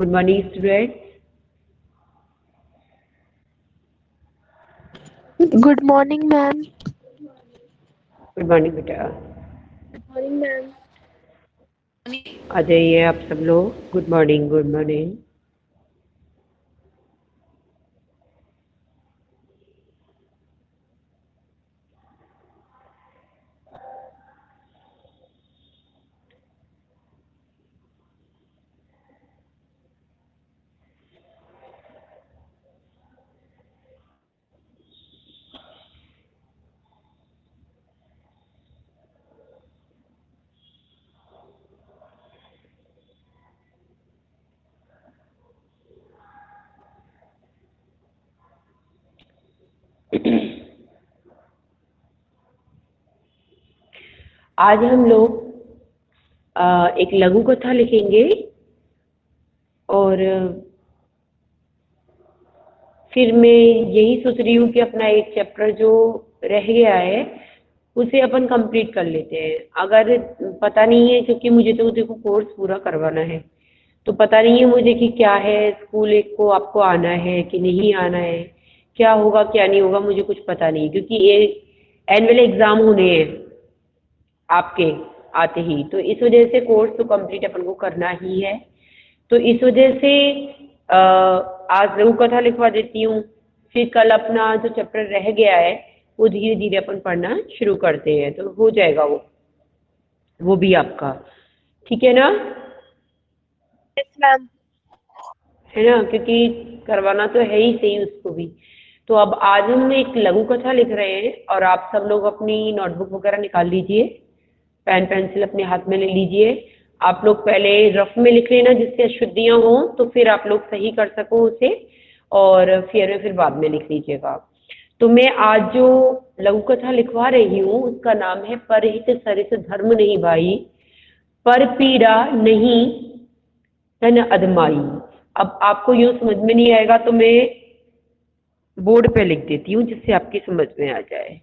Good morning student. Good morning ma'am. Good morning बेटा। Good morning ma'am. आ जाइए आप सब लोग। Good morning, good morning. आज हम लोग एक लघु कथा लिखेंगे और फिर मैं यही सोच रही हूँ कि अपना एक चैप्टर जो रह गया है उसे अपन कंप्लीट कर लेते हैं। अगर पता नहीं है, क्योंकि मुझे तो देखो कोर्स पूरा करवाना है, तो पता नहीं है मुझे कि क्या है, स्कूल एक को आपको आना है कि नहीं आना है, क्या होगा क्या नहीं होगा, मुझे कुछ पता नहीं, क्योंकि ये एनुअल एग्जाम होने हैं आपके आते ही, तो इस वजह से कोर्स तो कंप्लीट अपन को करना ही है। तो इस वजह से आज लघु कथा लिखवा देती हूँ, फिर कल अपना जो चैप्टर रह गया है वो धीरे धीरे अपन पढ़ना शुरू करते हैं, तो हो जाएगा वो भी आपका। ठीक है ना? Yes ma'am. है ना? क्योंकि करवाना तो है ही सही उसको भी। तो अब आज हम एक लघु कथा लिख रहे हैं और आप सब लोग अपनी नोटबुक वगैरह निकाल लीजिए, पेन पेंसिल अपने हाथ में ले लीजिए। आप लोग पहले रफ में लिख लेना जिससे अशुद्धियां हो, तो फिर आप लोग सही कर सको उसे, और फिर बाद में लिख लीजिएगा। तो मैं आज जो लघु कथा लिखवा रही हूँ उसका नाम है परहित सरिस धर्म नहीं भाई, पर पीड़ा नहीं तन अधमाई। अब आपको यूं समझ में नहीं आएगा तो मैं बोर्ड पे लिख देती हूँ जिससे आपकी समझ में आ जाए।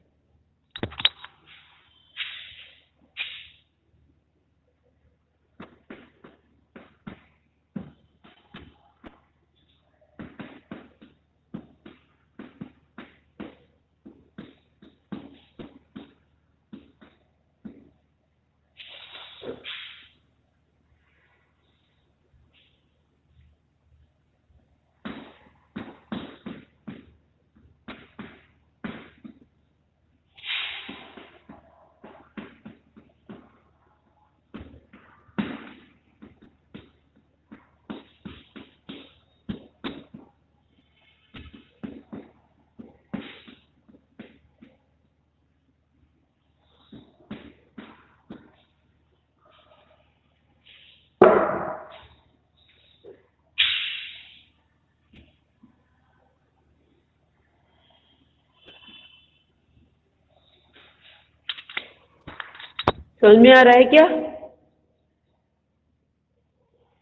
समझ में आ रहा है क्या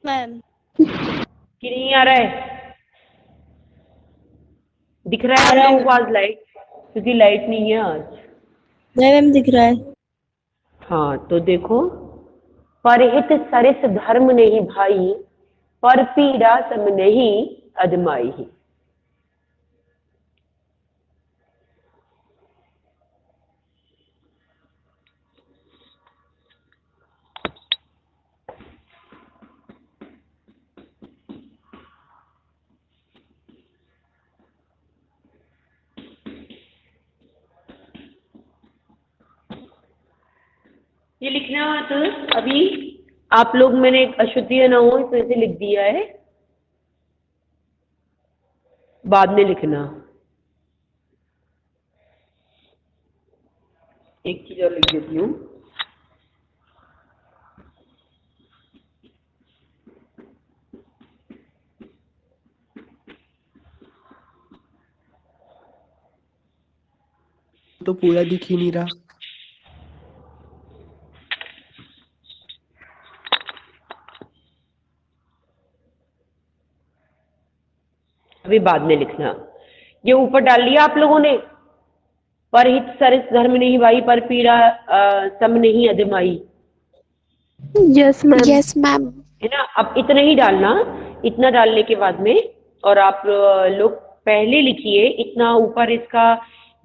मैम कि नहीं आ रहा है? दिख रहा है आप लोगों को आज लाइट? क्योंकि लाइट नहीं है आज। मैम दिख रहा है। हाँ तो देखो, परहित सरिस धर्म नहीं भाई, पर पीड़ा सम नहीं अजमाई। ये लिखना तो अभी आप लोग, मैंने अशुद्धि ना हो इस वजह से लिख दिया है, बाद में लिखना। एक चीज और लिख देती हूँ, तो पूरा दिख ही नहीं रहा। अभी बाद में लिखना। ये ऊपर डाल लिया आप लोगों ने, परहित सरिस धर्म नहीं भाई, पर पीड़ा सम नहीं Azmaei. Yes ma'am. Yes ma'am. है ना? अब इतना ही डालना, इतना डालने के बाद में, और आप लोग पहले लिखिए इतना ऊपर इसका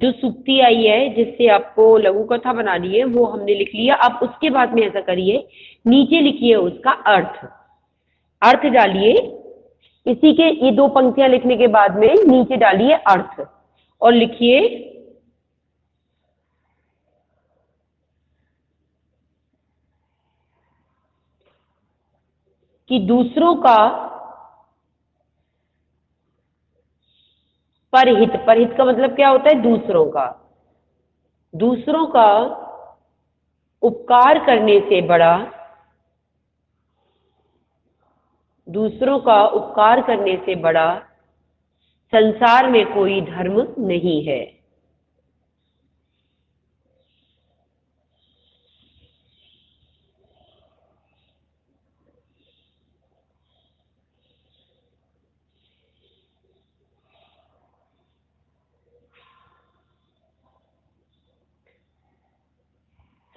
जो सुक्ति आई है जिससे आपको लघु कथा बनानी है वो हमने लिख लिया। अब उसके बाद में ऐसा करिए, नीचे लिखिए उसका अर्थ, अर्थ डालिए। इसी के ये 2 पंक्तियां लिखने के बाद में नीचे डालिए अर्थ और लिखिए कि दूसरों का परहित, परहित का मतलब क्या होता है? दूसरों का, दूसरों का उपकार करने से बड़ा, दूसरों का उपकार करने से बड़ा संसार में कोई धर्म नहीं है।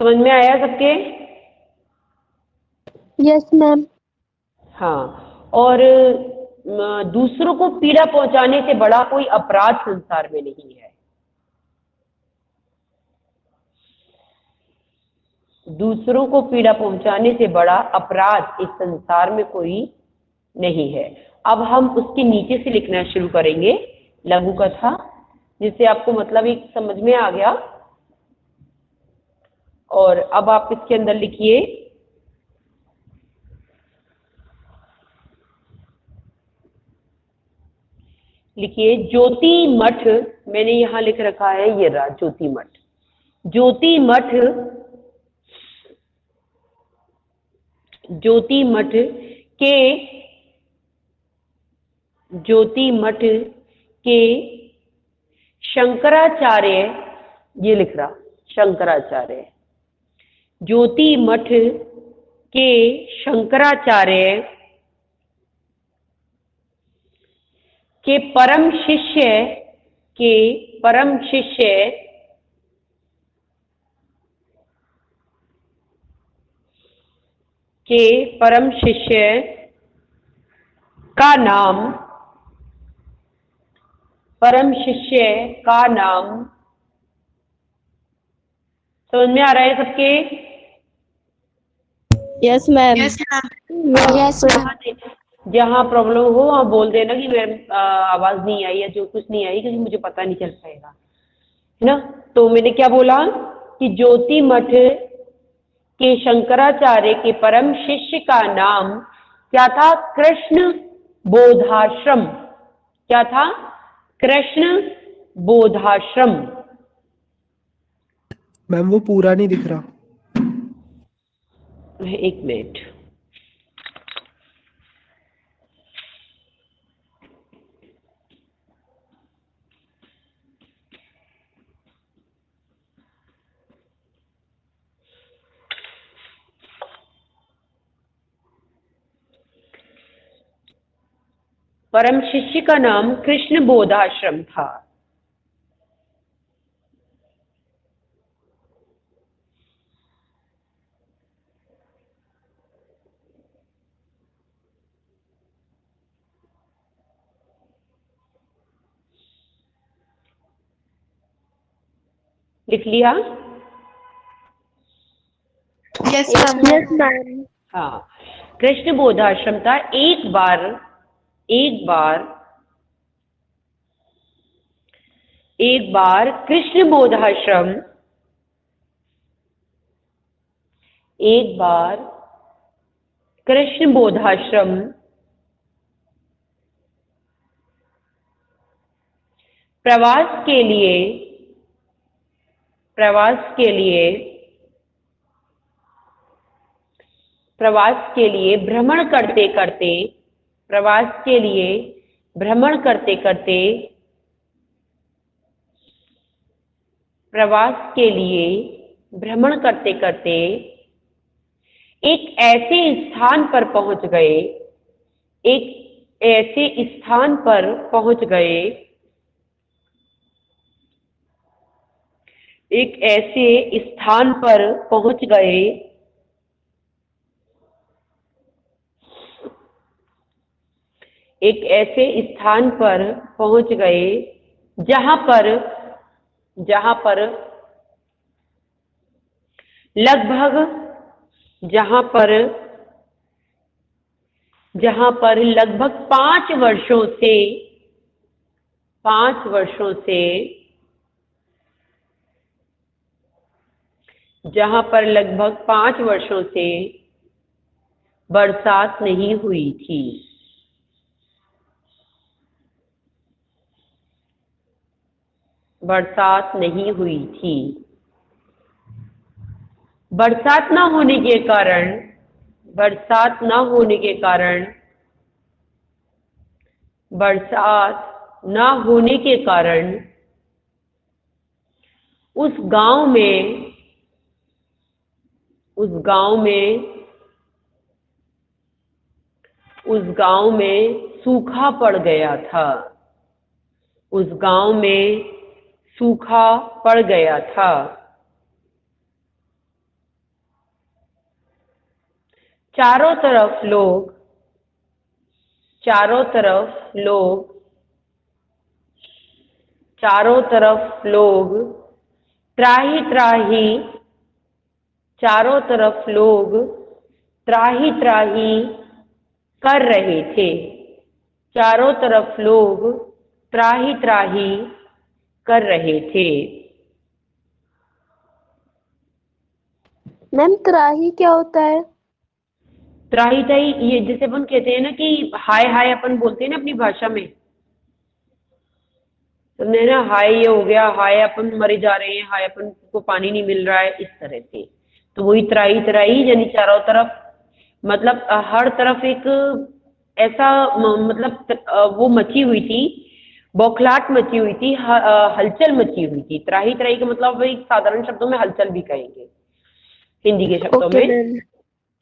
समझ में आया सबके? Yes ma'am. हाँ, और दूसरों को पीड़ा पहुंचाने से बड़ा कोई अपराध संसार में नहीं है। दूसरों को पीड़ा पहुंचाने से बड़ा अपराध इस संसार में कोई नहीं है। अब हम उसके नीचे से लिखना शुरू करेंगे लघु कथा, जिससे आपको मतलब एक समझ में आ गया। और अब आप इसके अंदर लिखिए ज्योति मठ। मैंने यहां लिख रखा है, ये रहा ज्योति मठ। ज्योति मठ, ज्योति मठ के, ज्योति मठ के शंकराचार्य, ये लिख रहा शंकराचार्य, ज्योति मठ के शंकराचार्य के परम शिष्य, के परम शिष्य के परम शिष्य का नाम, परम शिष्य का नाम, समझ में आ रहा है सबके? Yes ma'am. Yes ma'am. Yes ma'am. जहाँ प्रॉब्लम हो वहाँ बोल देना कि मैम आवाज नहीं आई या जो कुछ नहीं आई, क्योंकि मुझे पता नहीं चल पाएगा, है ना। तो मैंने क्या बोला कि ज्योति मठ के शंकराचार्य के परम शिष्य का नाम क्या था? कृष्ण बोधाश्रम। क्या था? कृष्ण बोधाश्रम। मैम वो पूरा नहीं दिख रहा। एक मिनट, परम शिष्य का नाम कृष्ण बोधाश्रम था। लिख लिया? Yes yes ma'am. मैम। हाँ, कृष्ण बोधाश्रम था। एक बार कृष्ण बोधाश्रम, एक बार कृष्ण बोधाश्रम प्रवास के लिए, भ्रमण करते करते, एक ऐसे स्थान पर पहुंच गए, एक ऐसे स्थान पर पहुंच गए जहां पर लगभग जहां पर लगभग 5 वर्षों से जहां पर लगभग 5 वर्षों से बरसात नहीं हुई थी। बरसात नहीं हुई थी। बरसात न होने के कारण बरसात न होने के कारण उस गांव में सूखा पड़ गया था। उस गांव में सूखा पड़ गया था। चारों तरफ लोग त्राही त्राही कर रहे थे। चारों तरफ लोग त्राही त्राही कर रहे थे। मैम त्राही क्या होता है? त्राही त्राही ये जैसे अपन कहते हैं ना कि हाय हाय अपन बोलते हैं ना अपनी भाषा में, तुमने ना हाय ये हो गया, हाय अपन मरे जा रहे हैं, हाय अपन को पानी नहीं मिल रहा है, इस तरह से। तो वही त्राही त्राही यानी चारों तरफ मतलब हर तरफ एक ऐसा मतलब वो मची हुई थी, बौखलाहट मची हुई थी, हलचल मची हुई थी। त्राही त्राही का मतलब एक साधारण शब्दों में हलचल भी कहेंगे हिंदी के शब्दों ओके में, मैम।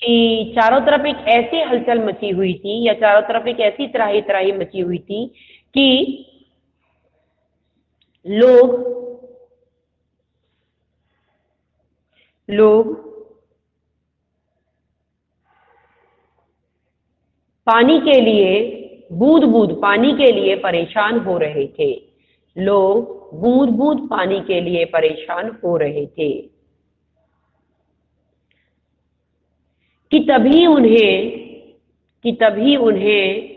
कि चारों तरफ एक ऐसी हलचल मची हुई थी या चारों तरफ एक ऐसी त्राही त्राही मची हुई थी कि लोग पानी के लिए बूंद बूंद पानी के लिए परेशान हो रहे थे। लोग बूंद बूंद पानी के लिए परेशान हो रहे थे कि तभी उन्हें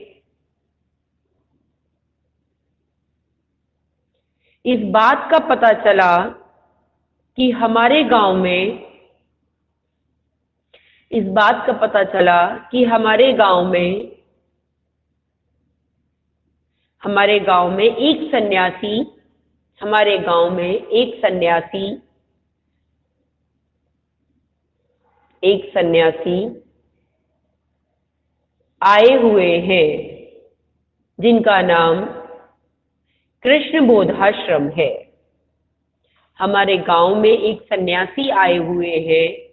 इस बात का पता चला कि हमारे गांव में एक सन्यासी आए हुए हैं जिनका नाम कृष्ण बोधाश्रम है। हमारे गांव में एक सन्यासी आए हुए हैं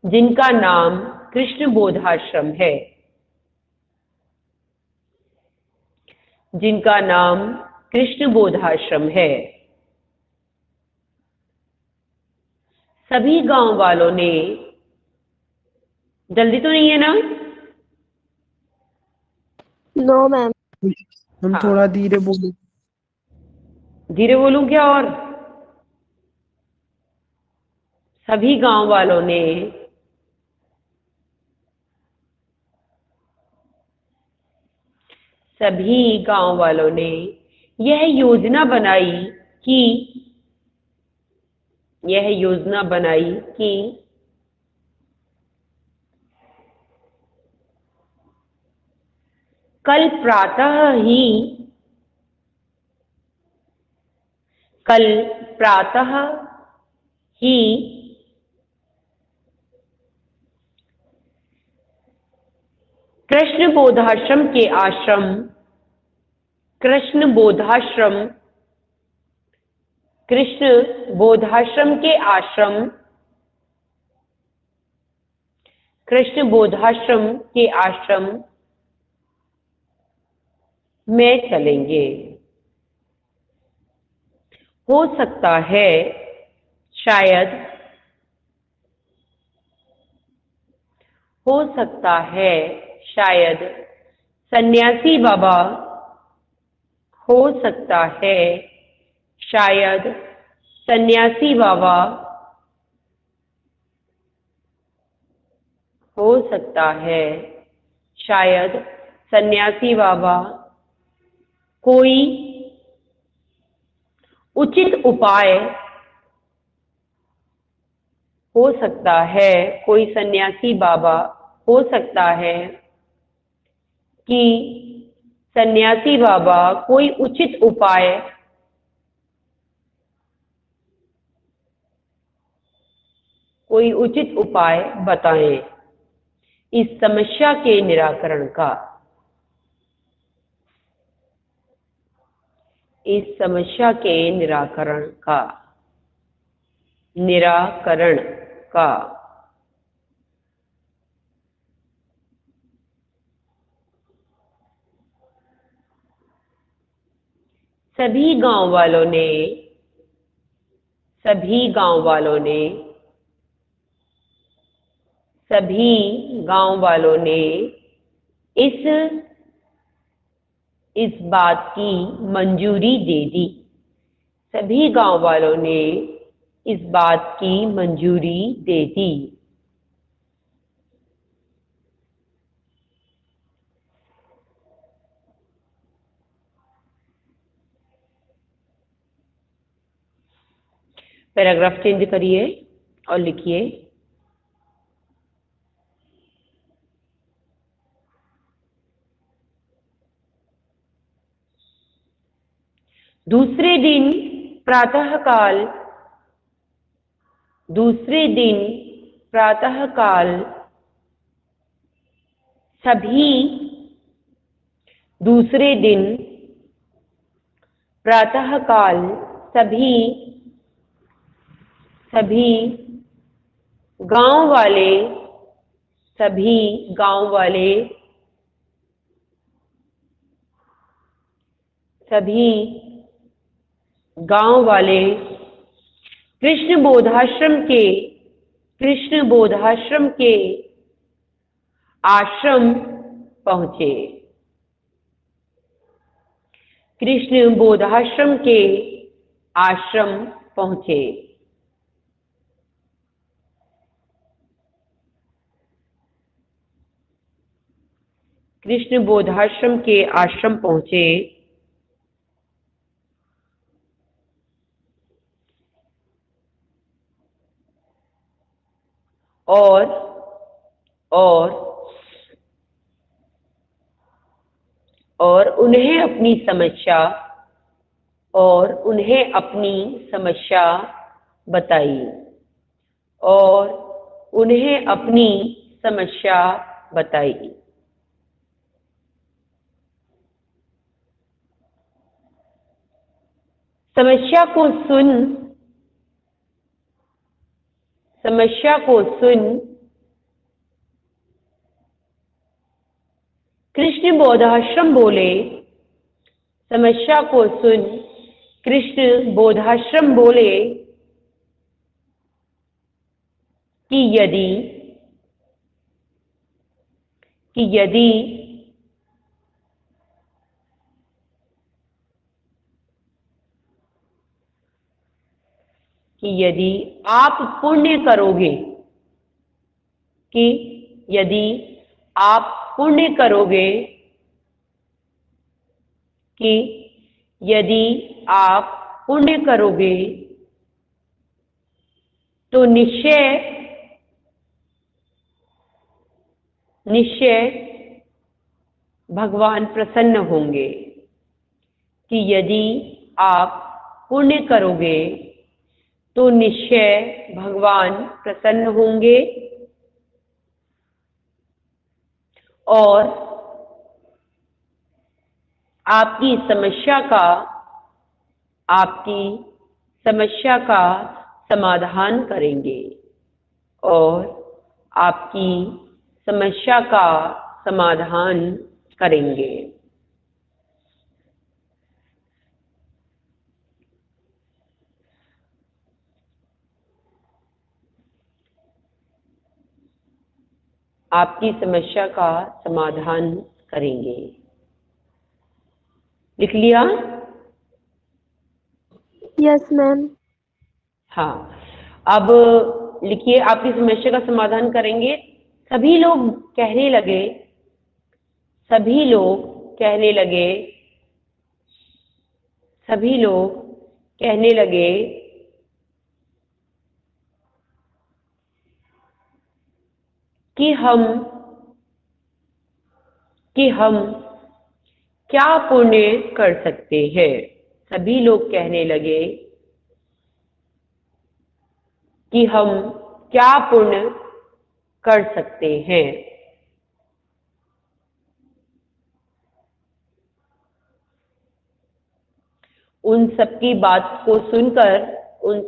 जिनका नाम कृष्ण बोधाश्रम है। सभी गांव वालों ने, जल्दी तो नहीं है ना? No ma'am. हम हाँ, थोड़ा धीरे बोलो। धीरे बोलूं क्या? और सभी गांव वालों ने यह योजना बनाई कि कल प्रातः ही कृष्ण बोधाश्रम के आश्रम में चलेंगे। हो सकता है शायद सन्यासी बाबा हो सकता है, शायद सन्यासी बाबा हो सकता है, शायद सन्यासी बाबा कोई उचित उपाय हो सकता है, कोई सन्यासी बाबा हो सकता है कि सन्यासी बाबा कोई उचित उपाय बताएं इस समस्या के निराकरण का, इस समस्या के निराकरण का। सभी गांव वालों ने इस बात की मंजूरी दे दी। सभी गांव वालों ने इस बात की मंजूरी दे दी। पैराग्राफ चेंज करिए और लिखिए, दूसरे दिन प्रातःकाल सभी गांव वाले कृष्ण बोधाश्रम के आश्रम पहुंचे। कृष्ण बोधाश्रम के आश्रम पहुंचे। कृष्ण बोधाश्रम के आश्रम पहुंचे और उन्हें अपनी समस्या बताई। समस्या को सुन कृष्ण बोधाश्रम बोले कि यदि आप पुण्य करोगे, तो निश्चय भगवान प्रसन्न होंगे। यदि आप पुण्य करोगे तो निश्चय भगवान प्रसन्न होंगे और आपकी समस्या का समाधान करेंगे। आपकी समस्या का समाधान करेंगे। लिख लिया? Yes ma'am. हाँ, अब लिखिए, आपकी समस्या का समाधान करेंगे। सभी लोग कहने लगे, सभी लोग कहने लगे, सभी लोग कहने लगे कि हम क्या पुण्य कर सकते हैं। सभी लोग कहने लगे कि हम क्या पुण्य कर सकते हैं। उन सबकी बात को सुनकर, उन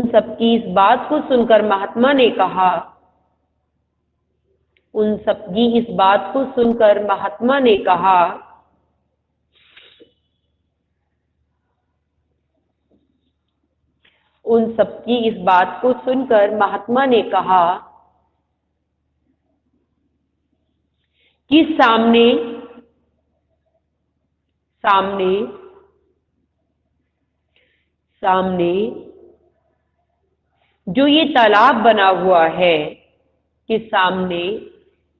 सबकी इस बात को सुनकर महात्मा ने कहा, उन सबकी इस बात को सुनकर महात्मा ने कहा, उन सबकी इस बात को सुनकर महात्मा ने कहा कि सामने सामने सामने जो ये तालाब बना हुआ है, कि सामने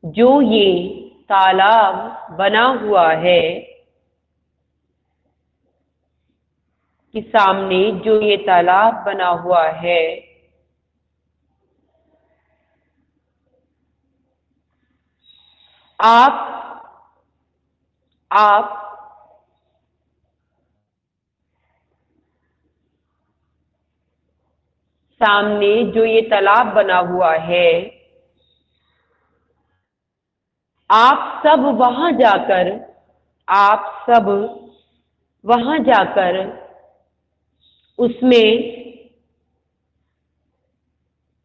जो ये तालाब बना हुआ है, कि सामने जो ये तालाब बना हुआ है, आप सामने जो ये तालाब बना हुआ है, आप सब वहां जाकर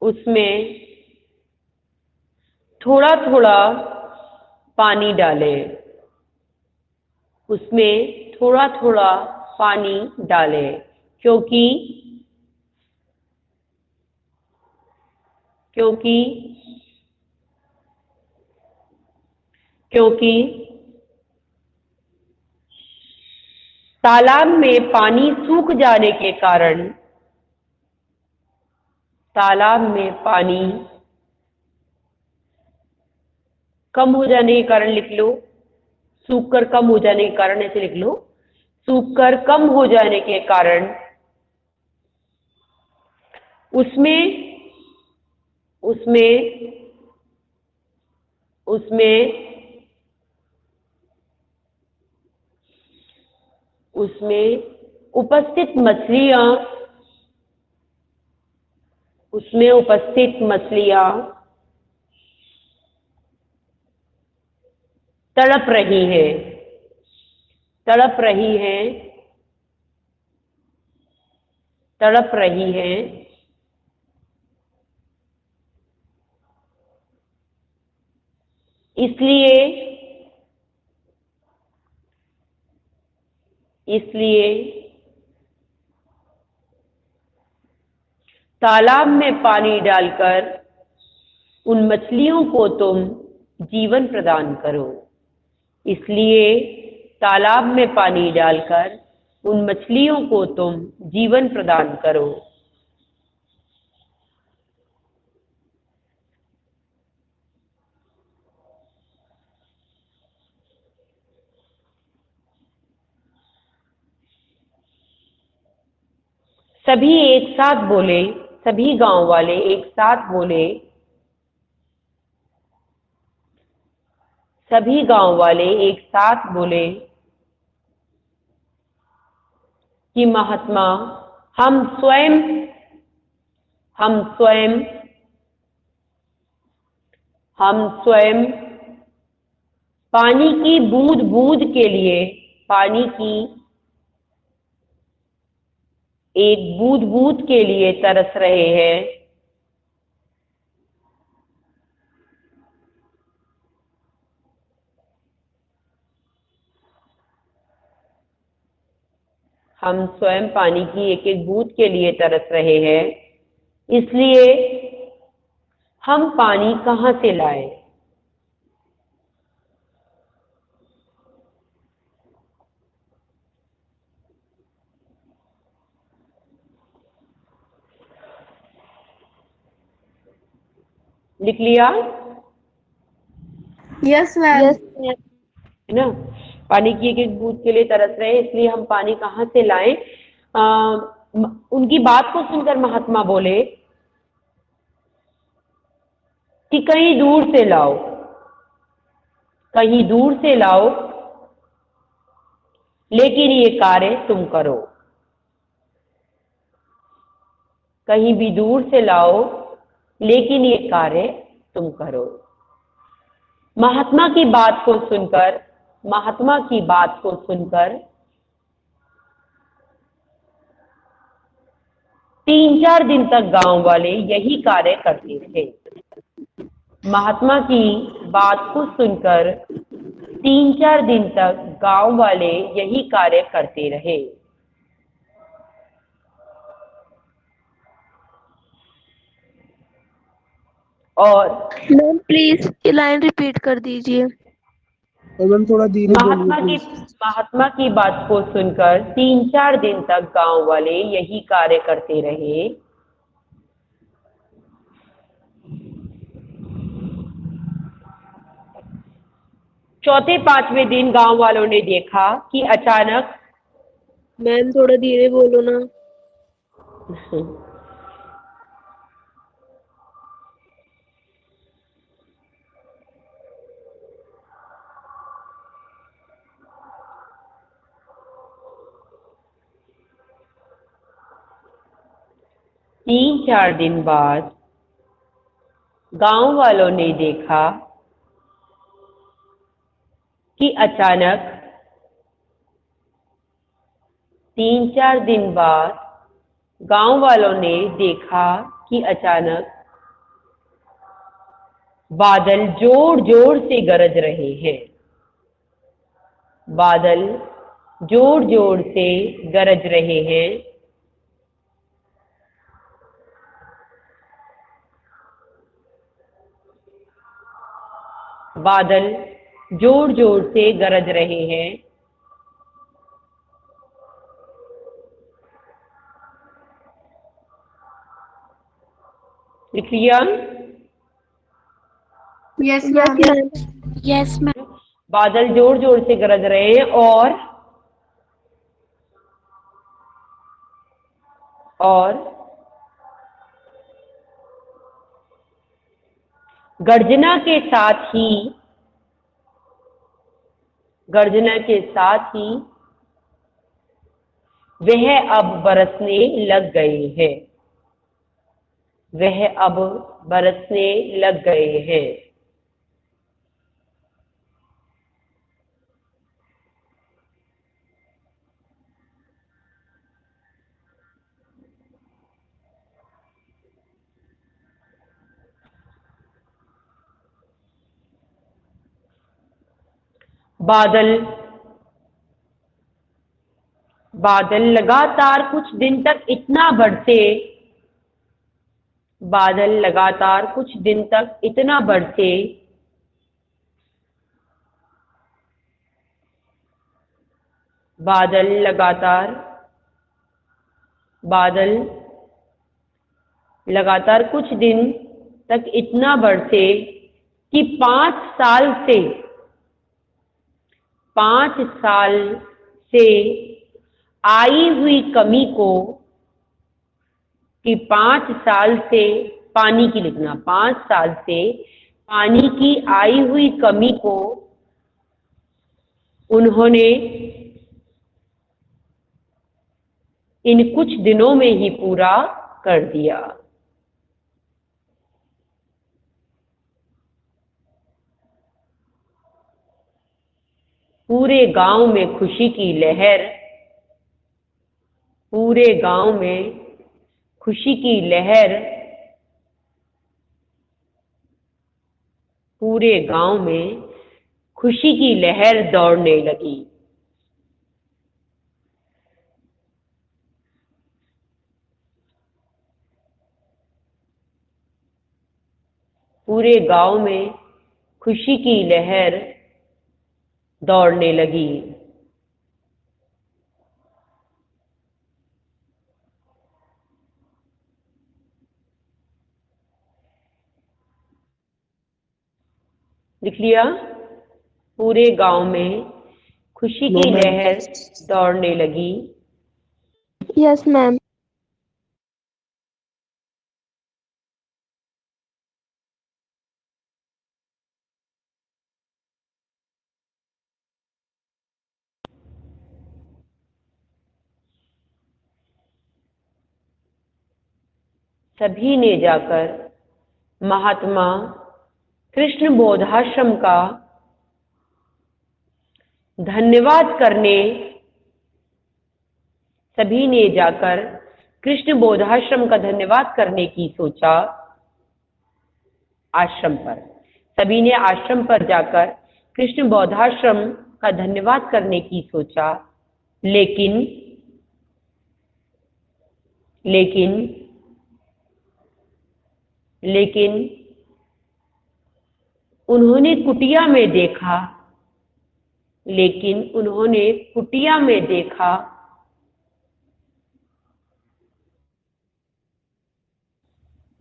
उसमें थोड़ा थोड़ा पानी डालें, उसमें थोड़ा थोड़ा पानी डालें, क्योंकि तालाब में पानी सूख जाने के कारण, तालाब में पानी कम हो जाने के कारण, लिख लो, सूख कर कम हो जाने के कारण, ऐसे लिख लो, सूख कर कम हो जाने के कारण उसमें उपस्थित मछलियां तड़प रही हैं। इसलिए तालाब में पानी डालकर उन मछलियों को तुम जीवन प्रदान करो। इसलिए तालाब में पानी डालकर उन मछलियों को तुम जीवन प्रदान करो। सभी एक साथ बोले, सभी गांव वाले एक साथ बोले, सभी गांव वाले एक साथ बोले कि महात्मा, हम स्वयं पानी की बूंद बूंद के लिए, पानी की एक बूंद बूंद के लिए तरस रहे हैं। हम स्वयं पानी की एक एक बूंद के लिए तरस रहे हैं, इसलिए हम पानी कहाँ से लाएं? लिख लिया? Yes ma'am. Yes ma'am. है ना? पानी की एक एक बूंद के लिए तरस रहे हैं, इसलिए हम पानी कहाँ से लाएं? उनकी बात को सुनकर महात्मा बोले कि कहीं दूर से लाओ, कहीं दूर से लाओ, लेकिन ये कार्य तुम करो। कहीं भी दूर से लाओ, लेकिन ये कार्य तुम करो। महात्मा की बात को सुनकर, महात्मा की बात को सुनकर 3-4 दिन तक गांव वाले यही कार्य करते थे। महात्मा की बात को सुनकर 3-4 दिन तक गांव वाले यही कार्य करते रहे। और मैम प्लीज ये लाइन रिपीट कर दीजिए। और मैम थोड़ा धीरे बोलिए प्लीज। महात्मा की बात को सुनकर 3-4 दिन तक गांव वाले यही कार्य करते रहे। चौथे 5वें दिन गांव वालों ने देखा कि अचानक मैम थोड़ा धीरे बोलो ना। 3-4 दिन बाद गांव वालों ने देखा कि अचानक 3-4 दिन बाद गांव वालों ने देखा कि अचानक बादल जोर जोर से गरज रहे हैं। बादल जोर जोर से गरज रहे हैं। बादल जोर जोर से गरज रहे हैं। लिख लिया? Yes yes ma'am. Ma'am. Yes ma'am. बादल जोर जोर से गरज रहे हैं और गर्जना के साथ ही, गर्जना के साथ ही वह अब बरसने लग गए हैं। वह अब बरसने लग गए हैं। बादल बादल लगातार कुछ दिन तक इतना बरसे, बादल लगातार कुछ दिन तक इतना बरसे बादल लगातार कुछ दिन तक इतना बरसे कि 5 साल से आई हुई कमी को, कि 5 साल से पानी की, लिखना 5 साल से पानी की आई हुई कमी को उन्होंने इन कुछ दिनों में ही पूरा कर दिया। पूरे गांव में खुशी की लहर, पूरे गांव में खुशी की लहर, पूरे गांव में खुशी की लहर दौड़ने लगी। पूरे गांव में खुशी की लहर दौड़ने लगी। लिख लिया? पूरे गांव में खुशी नो की मैम। लहर दौड़ने लगी। Yes ma'am. सभी ने जाकर महात्मा कृष्ण बोधाश्रम का धन्यवाद करने, सभी ने जाकर कृष्ण बोधाश्रम का धन्यवाद करने की सोचा। आश्रम पर, सभी ने आश्रम पर जाकर कृष्ण बोधाश्रम का धन्यवाद करने की सोचा। लेकिन लेकिन लेकिन उन्होंने कुटिया में देखा, लेकिन उन्होंने कुटिया में देखा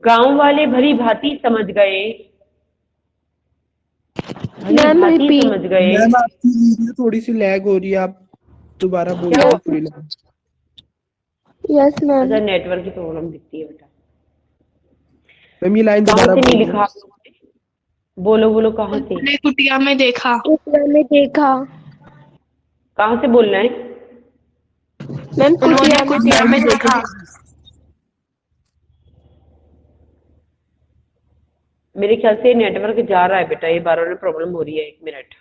गांव वाले भली भांति समझ गए, भली मैम भांति रिपीट। समझ गए। मैम आपकी वीडियो थोड़ी सी लैग हो रही है, आप दोबारा क्या बोलिए हो? पूरी लाइन। Yes ma'am. अच्छा, नेटवर्क की प्रॉब्लम दिखती है बेटा। मैम ये लाइन कहाँ दोबारा से नहीं बोलिए। लिखा आप लोगों ने? बोलो बोलो, कहाँ से? उन्होंने कुटिया में देखा। कुटिया में देखा। कहाँ से बोलना है? मैम उन्होंने कुटिया में कुटिया में देखा। मेरे ख्याल से नेटवर्क जा रहा है बेटा, ये बार बार प्रॉब्लम हो रही है। 1 मिनट।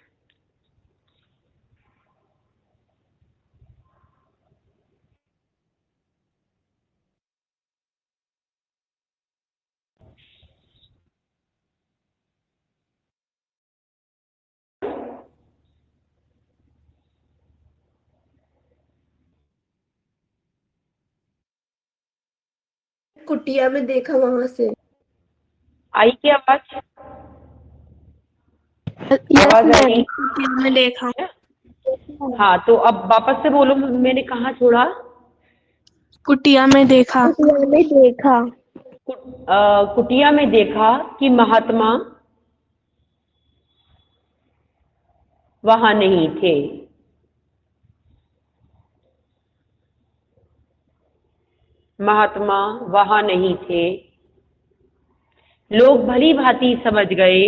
कुटिया में देखा वहां से। आई क्या आवाज? यस आवाज मैम। आई? कुटिया में देखा। हाँ, तो अब वापस से बोलो, मैंने कहाँ छोड़ा? कुटिया में देखा। कुटिया में देखा। कुटिया में देखा कि महात्मा वहां नहीं थे। महात्मा वहां नहीं थे। लोग भली भांति समझ गए,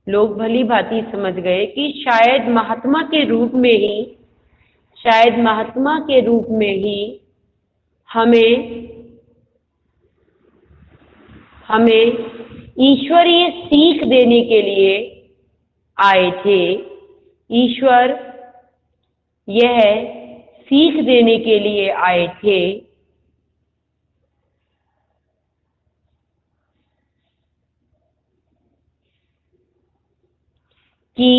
लोग भली भांति समझ गए कि शायद महात्मा के रूप में ही, शायद महात्मा के रूप में ही हमें हमें ईश्वरीय सीख देने के लिए आए थे। ईश्वर यह सीख देने के लिए आए थे कि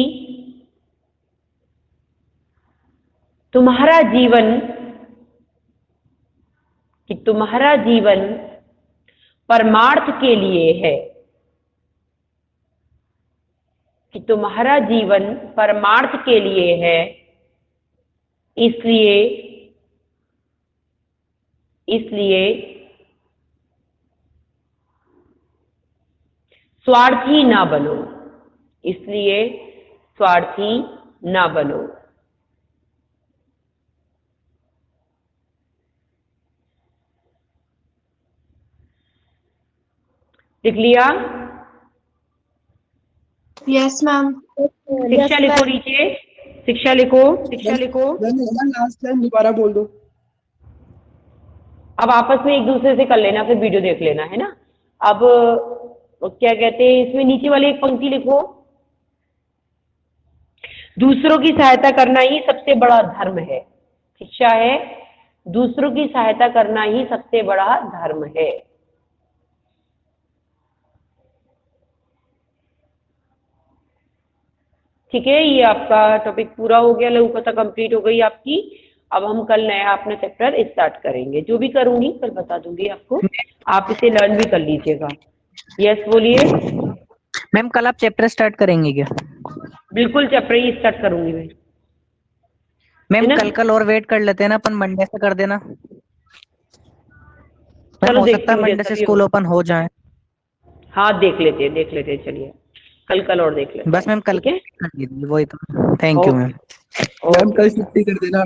तुम्हारा जीवन परमार्थ के लिए है, कि तुम्हारा जीवन परमार्थ के लिए है। इसलिए इसलिए स्वार्थी ना बनो, इसलिए स्वार्थी ना बनो। लिख लिया? Yes ma'am. शिक्षा लिखो नीचे, शिक्षा लिखो, शिक्षा लिखो। लास्ट लाइन दोबारा बोल दो। अब आपस में एक दूसरे से कर लेना, फिर वीडियो देख लेना, है ना। अब क्या कहते हैं, इसमें नीचे वाली एक पंक्ति लिखो, दूसरों की सहायता करना ही सबसे बड़ा धर्म है। शिक्षा है, दूसरों की सहायता करना ही सबसे बड़ा धर्म है। ठीक है, ये आपका टॉपिक पूरा हो गया, लघु कथा कंप्लीट हो गई आपकी। अब हम कल नया अपना चैप्टर स्टार्ट करेंगे। जो भी करूंगी कल बता दूंगी आपको, आप इसे लर्न भी कर लीजिएगा। यस बोलिए। मैम कल आप चैप्टर स्टार्ट करेंगे क्या? बिल्कुल, चैप्टर ही स्टार्ट करूंगी मैं। मैम ना? कल और वेट कर लेते हैं ना अपन, मंडे से कर देना। मैम चलो हो देखती सकता है हूँ मंडे जैसा से भी स्कूल हो। ओपन हो जाए। हाँ देख लेते हैं, चलिए कल और देख लेते बस हैं, मैम कल ठीक है। कर दीजिए, वही तो। Thank you ma'am. Okay ma'am okay. कल छुट्टी कर देना।